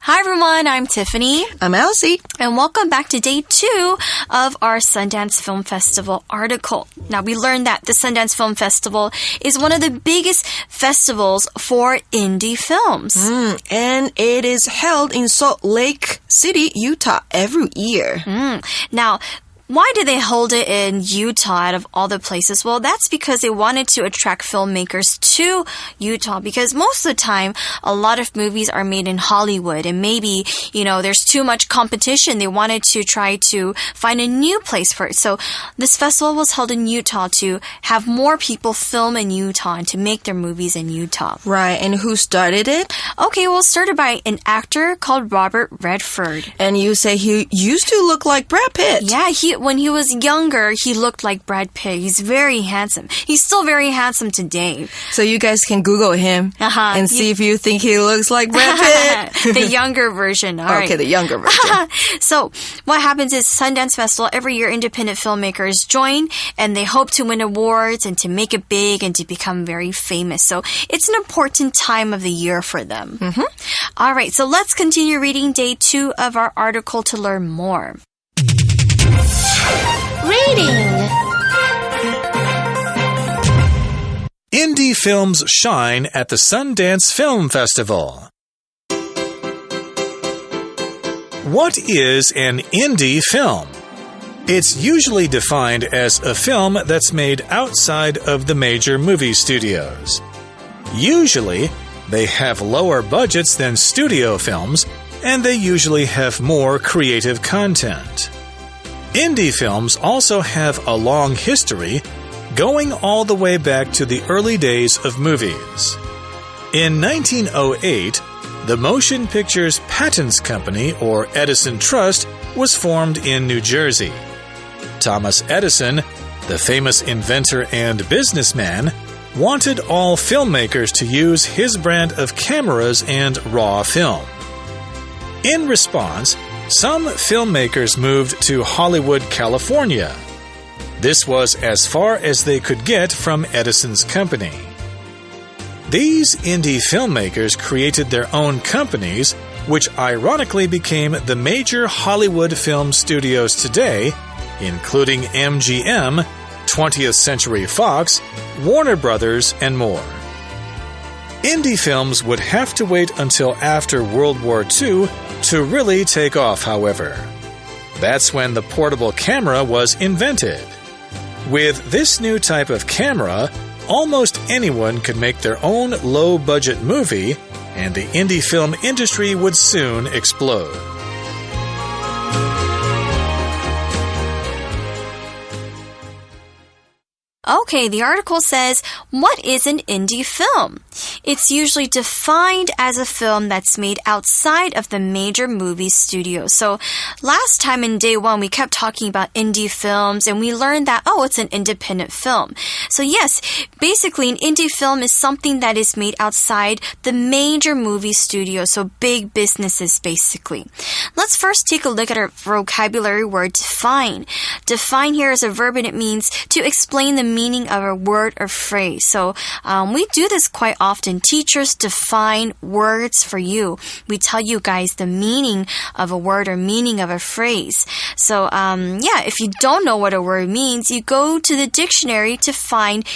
Hi everyone, I'm Tiffany. I'm Elsie. And welcome back to day 2 of our Sundance Film Festival article. Now we learned that the Sundance Film Festival is one of the biggest festivals for indie films. And it is held in Salt Lake City, Utah every year. Now, why did they hold it in Utah out of all the places? Well, that's because they wanted to attract filmmakers to Utah because most of the time, a lot of movies are made in Hollywood and maybe, there's too much competition. They wanted to try to find a new place for it. So this festival was held in Utah to have more people film in Utah and to make their movies in Utah. Right, and who started it? Okay, well, started by an actor called Robert Redford. And you say he used to look like Brad Pitt. Yeah, when he was younger, he looked like Brad Pitt. He's very handsome. He's still very handsome today. So you guys can Google him and see if you think he looks like Brad Pitt. The younger version. All right. Okay, the younger version. So what happens is Sundance Festival, every year independent filmmakers join and they hope to win awards and to make it big and to become very famous. So it's an important time of the year for them. All right, so let's continue reading day 2 of our article to learn more. Reading. Indie films shine at the Sundance Film Festival. What is an indie film? It's usually defined as a film that's made outside of the major movie studios. Usually, they have lower budgets than studio films, and they usually have more creative content. Indie films also have a long history, going all the way back to the early days of movies. In 1908, the Motion Pictures Patents Company, or Edison Trust, was formed in New Jersey. Thomas Edison, the famous inventor and businessman, wanted all filmmakers to use his brand of cameras and raw film. In response, some filmmakers moved to Hollywood, California. This was as far as they could get from Edison's company. These indie filmmakers created their own companies, which ironically became the major Hollywood film studios today, including MGM, 20th Century Fox, Warner Brothers, and more. Indie films would have to wait until after World War II to really take off, however. That's when the portable camera was invented. With this new type of camera, almost anyone could make their own low-budget movie, and the indie film industry would soon explode. Okay, the article says, what is an indie film? It's usually defined as a film that's made outside of the major movie studios. So last time in day 1, we kept talking about indie films and we learned that, it's an independent film. So yes, basically an indie film is something that is made outside the major movie studios, so big businesses basically. Let's first take a look at our vocabulary word define. Define here is a verb and it means to explain the meaning of a word or phrase. So we do this quite often. Teachers define words for you. We tell you guys the meaning of a word or meaning of a phrase. So if you don't know what a word means, you go to the dictionary to find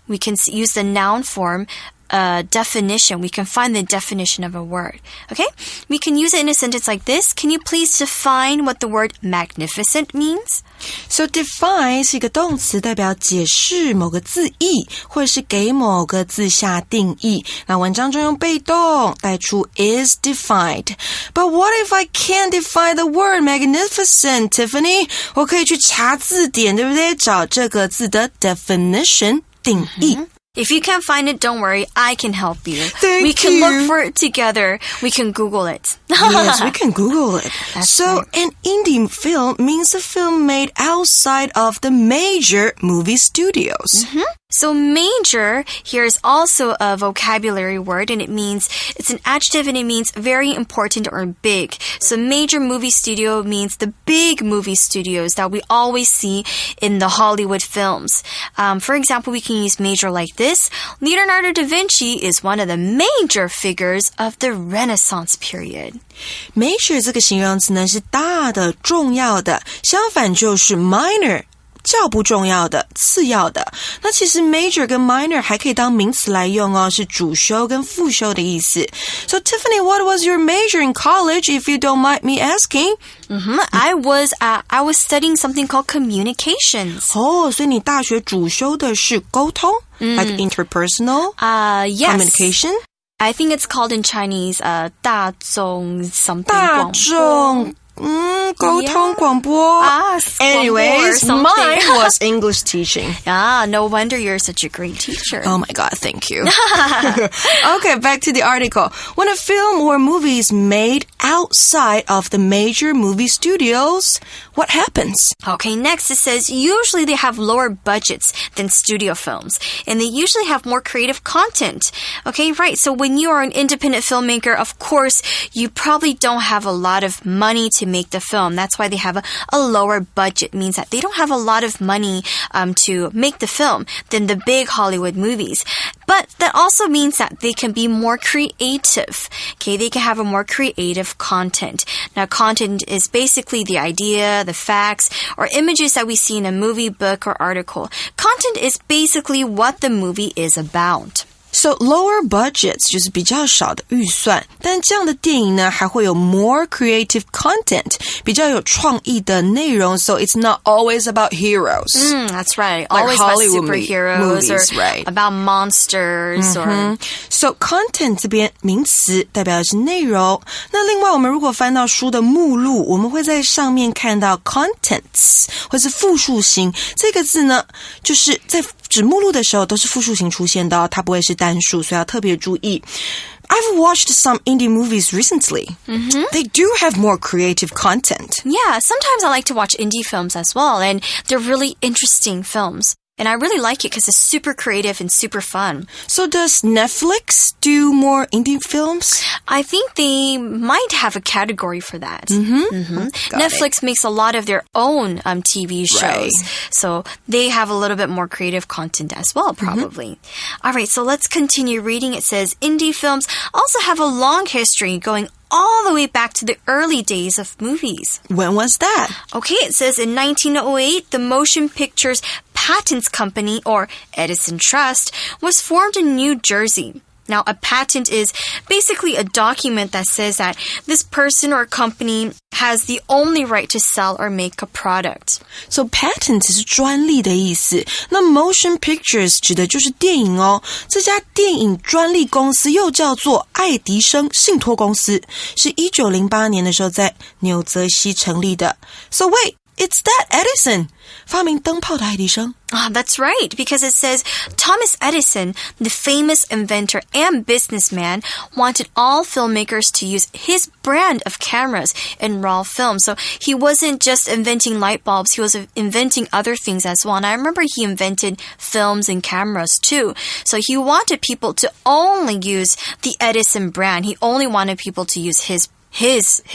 we can use the noun form definition. We can find the definition of a word. Okay? We can use it in a sentence like this. Can you please define what the word magnificent means? So define 是一个动词，代表解释某个字义，或者是给某个字下定义。那文章中用被动带出 is defined. But what if I can't define the word magnificent, Tiffany? 我可以去查字典，对不对？找这个字的 definition 定义。If you can't find it, don't worry. I can help you. We can look for it together. We can Google it. Yes, we can Google it. So, right. An indie film means a film made outside of the major movie studios. So major here is also a vocabulary word, and it's an adjective, and it means very important or big. So major movie studio means the big movie studios that we always see in the Hollywood films. For example, we can use major like this. Leonardo da Vinci is one of the major figures of the Renaissance period. Major 这个形容词呢是大的、重要的，相反就是 minor。较不重要的、次要的。那其实 major 跟 minor 还可以当名词来用哦，是主修跟副修的意思。So Tiffany, what was your major in college, if you don't mind me asking? I was studying something called communications. 哦，所以你大学主修的是沟通，like interpersonal yes. communication? I think it's called in Chinese, 大众 something 大众沟通广播。Anyways, mine was English teaching. No wonder you're such a great teacher. Oh my God, thank you. Okay, back to the article. When a film or movie is made outside of the major movie studios, what happens? Okay, next it says usually they have lower budgets than studio films, and they usually have more creative content. Okay, right. So when you are an independent filmmaker, of course, you probably don't have a lot of money to make the film. That's why they have a lower budget. It means that they don't have a lot of money to make the film than the big Hollywood movies. But that also means that they can be more creative. Okay, they can have a more creative content. Now, content is basically the idea, the facts, or images that we see in a movie, book, or article. Content is basically what the movie is about. So lower budgets 就是比较少的预算，但这样的电影呢还会有 more creative content 比较有创意的内容 So it's not always about heroes. That's right. Like always Hollywood about superheroes movies, or right. about monsters or... So content 这边名词代表的是内容。那另外我们如果翻到书的目录，我们会在上面看到 contents 或是复数型这个字呢，就是在指目录的时候都是复数型出现的哦，它不会是单数，所以要特别注意。I've watched some indie movies recently. They do have more creative content. Yeah, sometimes I like to watch indie films as well, and they're really interesting films. And I really like it because it's super creative and super fun. So does Netflix do more indie films? I think they might have a category for that. Netflix makes a lot of their own TV shows. Right. So they have a little bit more creative content as well, probably. All right, so let's continue reading. It says indie films also have a long history going all the way back to the early days of movies. When was that? Okay, it says in 1908, the Motion Pictures Patents Company, or Edison Trust, was formed in New Jersey. Now, a patent is basically a document that says that this person or company has the only right to sell or make a product. So patent 是专利的意思。那 motion pictures 指的就是电影哦。这家电影专利公司又叫做爱迪生信托公司，是1908年的时候在纽泽西成立的。So wait, it's that Edison, 发明灯泡的爱迪生。That's right, because it says Thomas Edison, the famous inventor and businessman, wanted all filmmakers to use his brand of cameras in raw film. So he wasn't just inventing light bulbs, he was inventing other things as well. And I remember he invented films and cameras too. So he wanted people to only use the Edison brand. He only wanted people to use his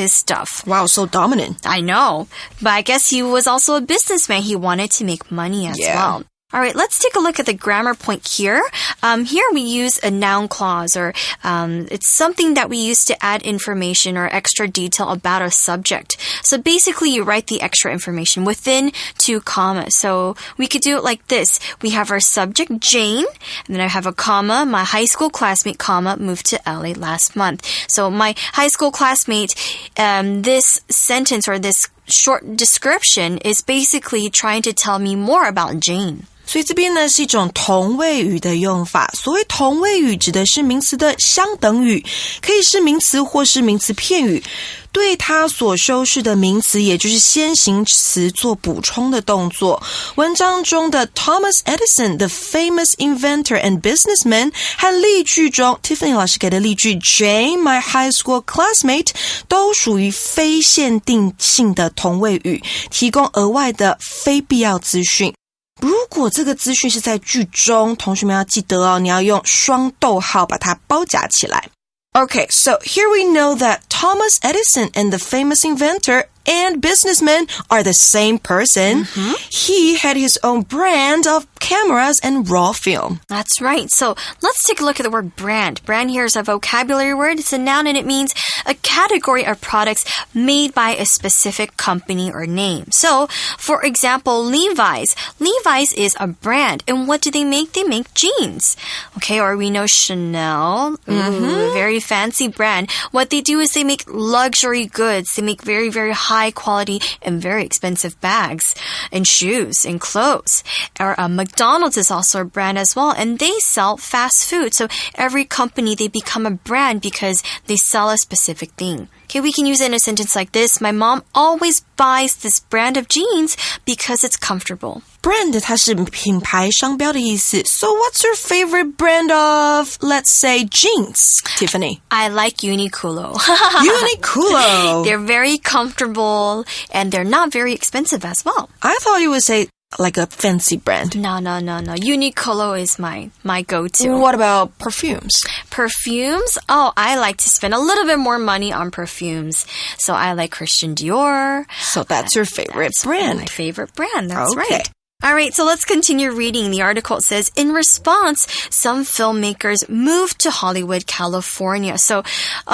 stuff. Wow, so dominant. I know. But I guess he was also a businessman. He wanted to make money as well. All right, let's take a look at the grammar point here. Here we use a noun clause, or it's something that we use to add information or extra detail about a subject. So basically, you write the extra information within 2 commas. So we could do it like this. We have our subject, Jane, and then I have a comma, my high school classmate, comma, moved to LA last month. So my high school classmate, this sentence or this short description is basically trying to tell me more about Jane. 所以这边呢是一种同位语的用法。所谓同位语指的是名词的相等语，可以是名词或是名词片语，对它所修饰的名词也就是先行词做补充的动作。文章中的 Thomas Edison, the famous inventor and businessman 和例句中 Tiffany 老师给的例句 Jane, my high school classmate 都属于非限定性的同位语，提供额外的非必要资讯。如果这个资讯是在句中，同学们要记得哦，你要用双逗号把它包夹起来。Okay, so here we know that Thomas Edison and the famous inventor and businessman are the same person. He had his own brand of cameras and raw film. That's right. So let's take a look at the word brand. Brand here is a vocabulary word. It's a noun and it means a category of products made by a specific company or name. So, for example, Levi's. Levi's is a brand. And what do they make? They make jeans. Okay, or we know Chanel. Very fancy brand. What they do is they make luxury goods. They make very, very high quality and very expensive bags and shoes and clothes. Or McDonald's is also a brand as well, and they sell fast food. So every company, they become a brand because they sell a specific thing. Okay, we can use it in a sentence like this. My mom always buys this brand of jeans because it's comfortable. Brand 它是品牌商标的意思。So what's your favorite brand of, let's say, jeans, Tiffany? I like Uniqlo. Uniqlo. They're very comfortable and they're not very expensive as well. I thought you would say like a fancy brand. No. Uniqlo is my go-to. What about perfumes? Perfumes? Oh, I like to spend a little bit more money on perfumes. So I like Christian Dior. So that's your favorite brand. My favorite brand, that's Okay. right. All right, so let's continue reading. The article says, in response, some filmmakers moved to Hollywood, California. So,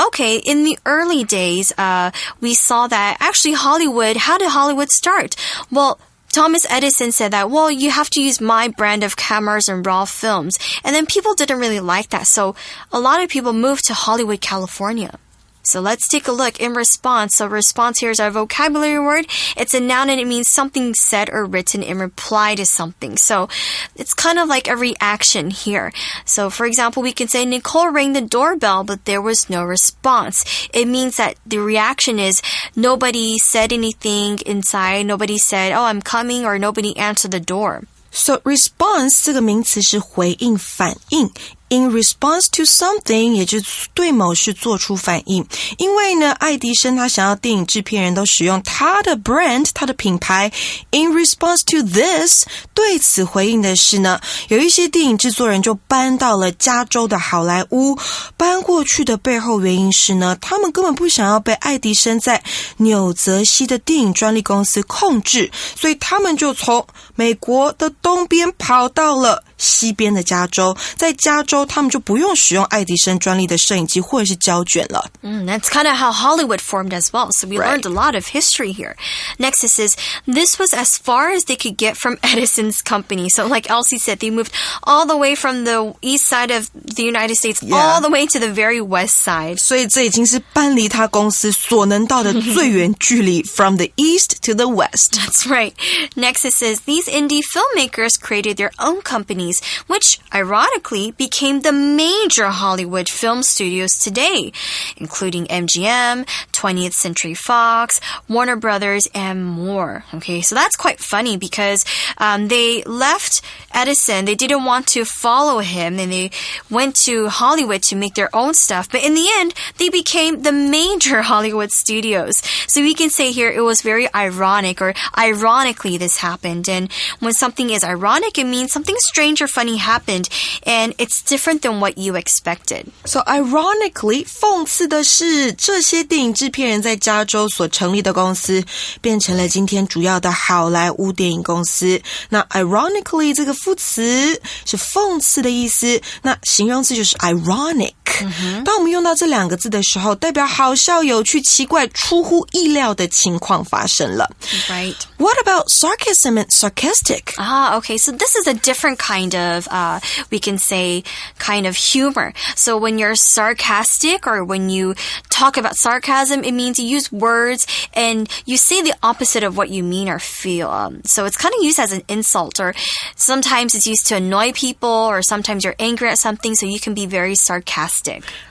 okay, in the early days, we saw that actually Hollywood, how did Hollywood start? Well, Thomas Edison said that, well, you have to use my brand of cameras and raw films. And then people didn't really like that. So a lot of people moved to Hollywood, California. So let's take a look. In response. So response here is our vocabulary word. It's a noun and it means something said or written in reply to something. So it's kind of like a reaction here. So for example, we can say Nicole rang the doorbell, but there was no response. It means that the reaction is nobody said anything inside. Nobody said, oh, I'm coming, or nobody answered the door. So response 这个名词是回应、反应。In response to something, 也就是对某事做出反应。因为呢，爱迪生他想要电影制片人都使用他的 brand, 他的品牌。In response to this, 对此回应的是呢，有一些电影制作人就搬到了加州的好莱坞。搬过去的背后原因是呢，他们根本不想要被爱迪生在纽泽西的电影专利公司控制，所以他们就从美国的东边跑到了西边的加州。在加州他们就不用使用爱迪生专利的摄影机或者是胶卷了。That's kind of how Hollywood formed as well. So we learned a lot of history here. Next it says, this was as far as they could get from Edison's company. So like Elsie said, they moved all the way from the east side of the United States all the way to the very west side. 所以这已经是搬离他公司所能到的最远距离 from the east to the west. That's right. Next it says, these indie filmmakers created their own companies, which ironically became the major Hollywood film studios today, including MGM, 20th Century Fox, Warner Brothers, and more. Okay, so that's quite funny because they left Edison. They didn't want to follow him, and they went to Hollywood to make their own stuff. But in the end, they became the major Hollywood studios. So we can say here it was very ironic, or ironically this happened. And when something is ironic, it means something strange or funny happened, and it's different than what you expected. So ironically, 讽刺的是这些电影制片人在加州所成立的公司变成了今天主要的好莱坞电影公司。那 ironically 这个副词是讽刺的意思，那形容词就是 ironic。当我们用到这两个字的时候，代表好笑、有趣、奇怪、出乎意料的情况发生了。Right. What about sarcasm and sarcastic? Okay. So this is a different kind of, we can say, kind of humor. So when you're sarcastic, or when you talk about sarcasm, it means you use words and you say the opposite of what you mean or feel. So it's kind of used as an insult, or sometimes it's used to annoy people, or sometimes you're angry at something, so you can be very sarcastic.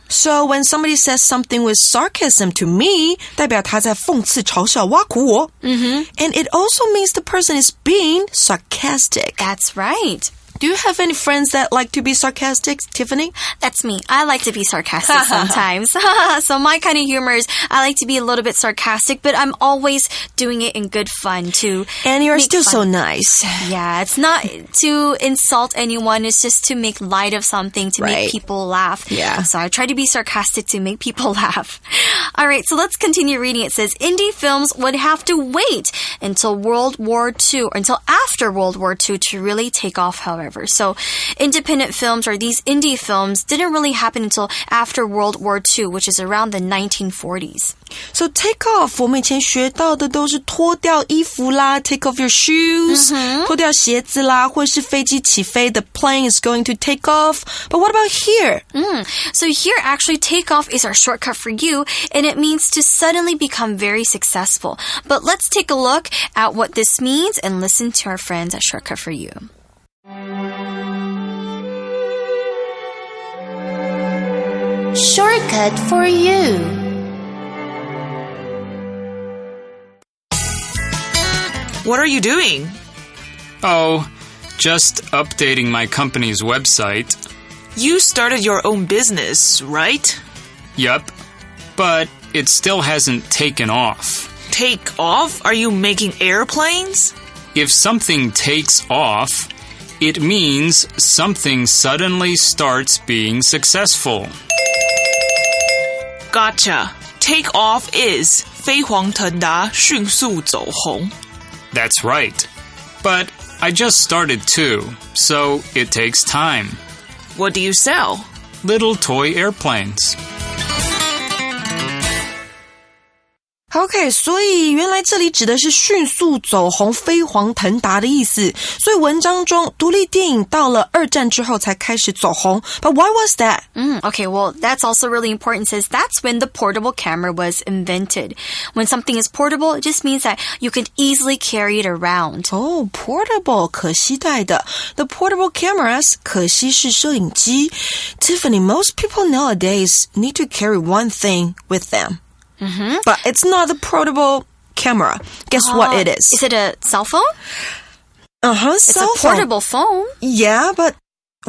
So when somebody says something with sarcasm to me, 代表他在讽刺、嘲笑、挖苦我。And it also means the person is being sarcastic. That's right. Do you have any friends that like to be sarcastic, Tiffany? That's me. I like to be sarcastic sometimes. So my kind of humor is I like to be a little bit sarcastic, but I'm always doing it in good fun too. And you're still so nice. Yeah, it's not to insult anyone. It's just to make light of something, to make people laugh. Yeah. So I try to be sarcastic to make people laugh. All right, so let's continue reading. It says, indie films would have to wait until World War II, or until after World War II to really take off, however. So independent films, or these indie films, didn't really happen until after World War II, which is around the 1940s. So take off, 我们以前学到的都是脱掉衣服啦 take off your shoes, 脱掉鞋子啦，或是飞机起飞 the plane is going to take off. But what about here? So here, actually, take off is our shortcut for you, and it means to suddenly become very successful. But let's take a look at what this means and listen to our friends at Shortcut for You. Shortcut for you. What are you doing? Oh, just updating my company's website. You started your own business, right? Yup, but it still hasn't taken off. Take off? Are you making airplanes? If something takes off, it means something suddenly starts being successful. Gotcha. Take off is 飞黄腾达，迅速走红。That's right. But I just started too, so it takes time. What do you sell? Little toy airplanes. OK, 所以原来这里指的是迅速走红、飞黄腾达的意思。所以文章中，独立电影到了二战之后才开始走红。But why was that? Okay, well, that's also really important. It says that's when the portable camera was invented. When something is portable, it just means that you can easily carry it around. Oh, portable, 可携带的。The portable cameras, 可携式摄影机。Tiffany, most people nowadays need to carry one thing with them.But it's not a portable camera. Guess what it is? Is it a cell phone? It's a portable phone. Yeah, but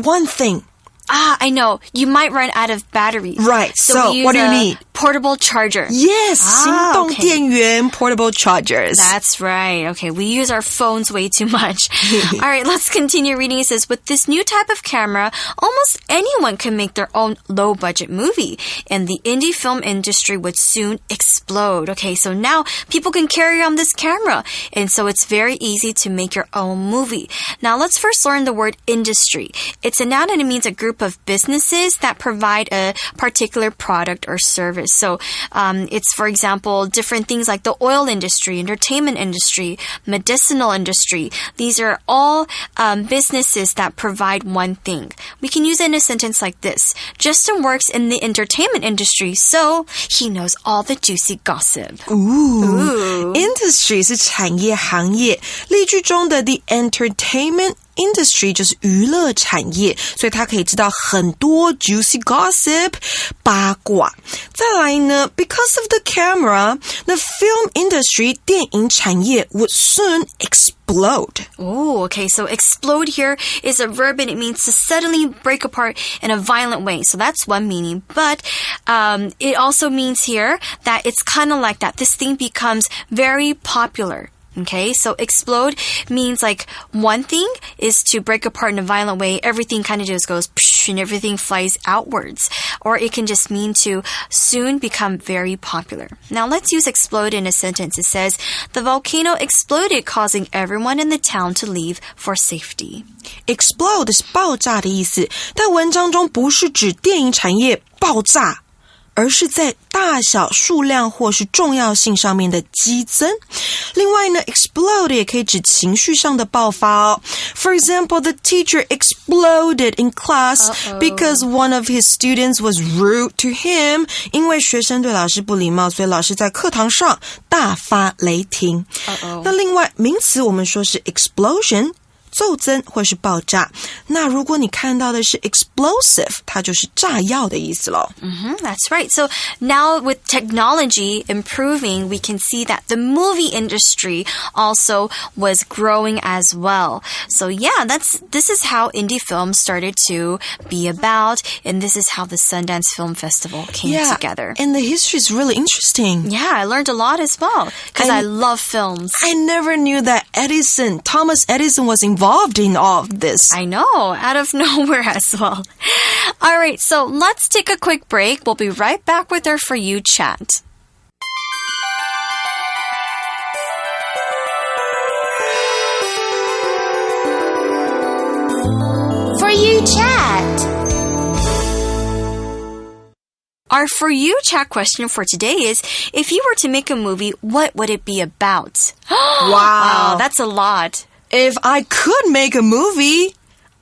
one thing. I know. You might run out of batteries. Right. So what do you need? Portable charger. Yes, 行动电源 portable chargers. That's right. Okay, we use our phones way too much. All right, let's continue reading. It says, with this new type of camera, almost anyone can make their own low-budget movie, and the indie film industry would soon explode. Okay, so now people can carry on this camera, and so it's very easy to make your own movie. Now, let's first learn the word industry. It's a noun and it means a group of businesses that provide a particular product or service. So it's, for example, different things like the oil industry, entertainment industry, medicinal industry. These are all businesses that provide one thing. We can use it in a sentence like this. Justin works in the entertainment industry, so he knows all the juicy gossip. Ooh. Industry 是产业行业，例句中的 the entertainment industry 就是娱乐产业，所以他可以知道很多 juicy gossip 八卦。再来呢 because of the camera, the film industry 电影产业 would soon explode. Oh, okay. So explode here is a verb and it means to suddenly break apart in a violent way. So that's one meaning. But it also means here that it's kind of like that. This thing becomes very popular. Okay, so explode means like one thing is to break apart in a violent way. Everything kind of just goes psh, and everything flies outwards. Or it can just mean to soon become very popular. Now let's use explode in a sentence. It says, the volcano exploded, causing everyone in the town to leave for safety. Explode 是爆炸的意思，但文章中不是指电影产业爆炸，而是在大小、数量或是重要性上面的激增。另外呢 explode 也可以指情绪上的爆发哦。For example, the teacher exploded in class because one of his students was rude to him. 因为学生对老师不礼貌，所以老师在课堂上大发雷霆。那另外名词我们说是 explosion，骤增或是爆炸。那如果你看到的是 explosive， 它就是炸药的意思咯。That's right. So now with technology improving, we can see that the movie industry also was growing as well. So yeah, this is how indie film started to be about, and this is how the Sundance Film Festival came together. And the history is really interesting. Yeah, I learned a lot as well because I love films. I never knew that Thomas Edison was involved in all of this. I know, out of nowhere as well. All right, so let's take a quick break. We'll be right back with our For You chat. For You chat. Our For You chat question for today is, if you were to make a movie, what would it be about? Wow, that's a lot. If I could make a movie,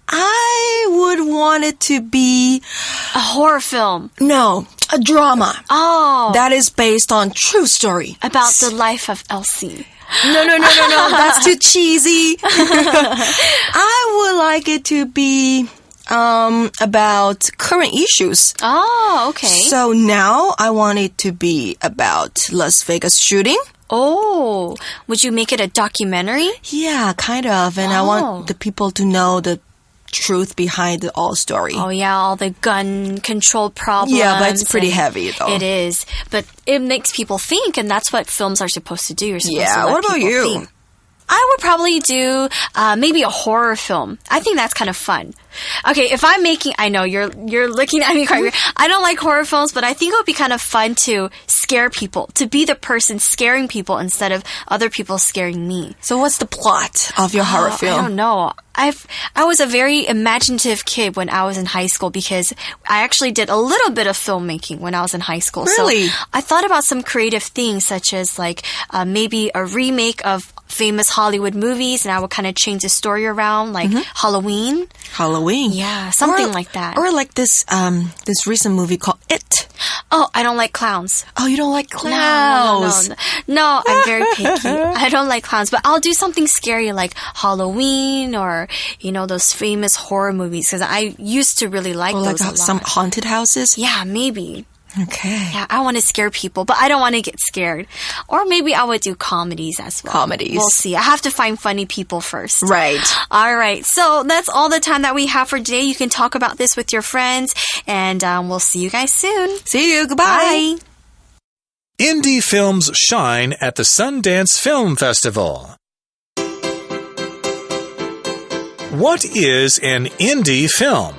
I would want it to be a horror film. No, a drama. Oh. That is based on true story. About the life of Elsie. No. That's too cheesy. I would like it to be about current issues. Oh, okay. So now I want it to be about Las Vegas shooting. Oh, would you make it a documentary? Yeah, kind of. And I want the people to know the truth behind the all story. Oh, yeah, all the gun control problems. Yeah, but it's pretty heavy, though. It is. But it makes people think, and that's what films are supposed to do. You're supposed to let what about people you? think. I would probably do maybe a horror film. I think that's kind of fun. Okay, if I'm making... I know, you're looking at me quite weird. I don't like horror films, but I think it would be kind of fun to scare people, to be the person scaring people instead of other people scaring me. So what's the plot of your horror film? I don't know. I was a very imaginative kid when I was in high school because I actually did a little bit of filmmaking when I was in high school. Really? So I thought about some creative things such as like maybe a remake of famous Hollywood movies, and I would kind of change the story around, like Halloween. Yeah, something like that. Or like this recent movie called It. Oh, I don't like clowns. Oh, you don't like clowns? No, I'm very picky. I don't like clowns, but I'll do something scary like Halloween or, those famous horror movies because I used to really like those a lot. Some haunted houses? Yeah, maybe. Okay. Yeah, I want to scare people, but I don't want to get scared. Or maybe I would do comedies as well. Comedies. We'll see. I have to find funny people first. Right. All right. So that's all the time that we have for today. You can talk about this with your friends, and we'll see you guys soon. See you. Goodbye. Bye. Indie films shine at the Sundance Film Festival. What is an indie film?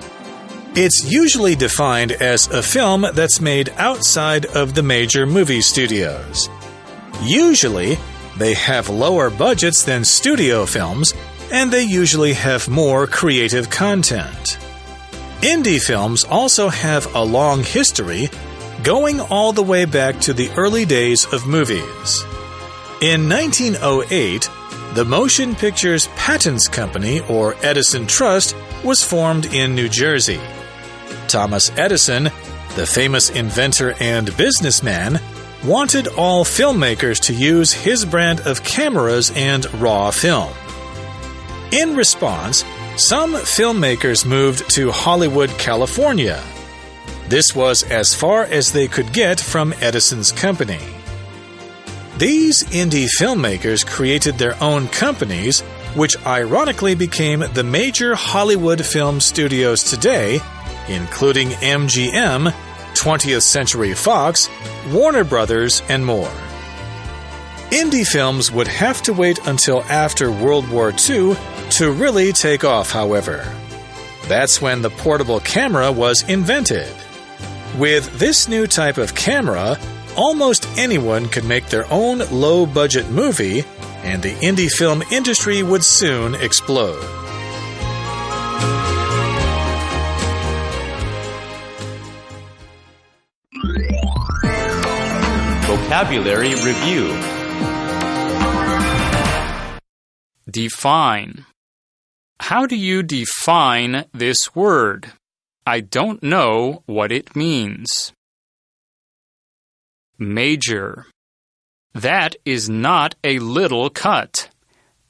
It's usually defined as a film that's made outside of the major movie studios. Usually, they have lower budgets than studio films, and they usually have more creative content. Indie films also have a long history, going all the way back to the early days of movies. In 1908, the Motion Pictures Patents Company, or Edison Trust, was formed in New Jersey. Thomas Edison, the famous inventor and businessman, wanted all filmmakers to use his brand of cameras and raw film. In response, some filmmakers moved to Hollywood, California. This was as far as they could get from Edison's company. These indie filmmakers created their own companies, which ironically became the major Hollywood film studios today, including MGM, 20th Century Fox, Warner Brothers, and more. Indie films would have to wait until after World War II to really take off, however. That's when the portable camera was invented. With this new type of camera, almost anyone could make their own low-budget movie, and the indie film industry would soon explode. Vocabulary Review. Define. How do you define this word? I don't know what it means. Major. That is not a little cut.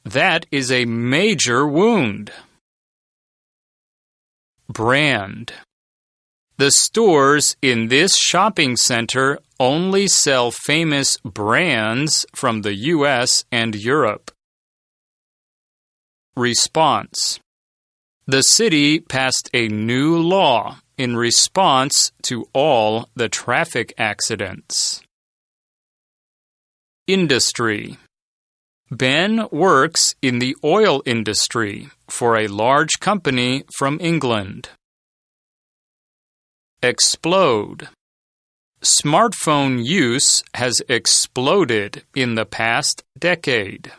That is a major wound. Brand. The stores in this shopping center only sell famous brands from the US and Europe. Response. The city passed a new law in response to all the traffic accidents. Industry. Ben works in the oil industry for a large company from England. Explode. Smartphone use has exploded in the past decade.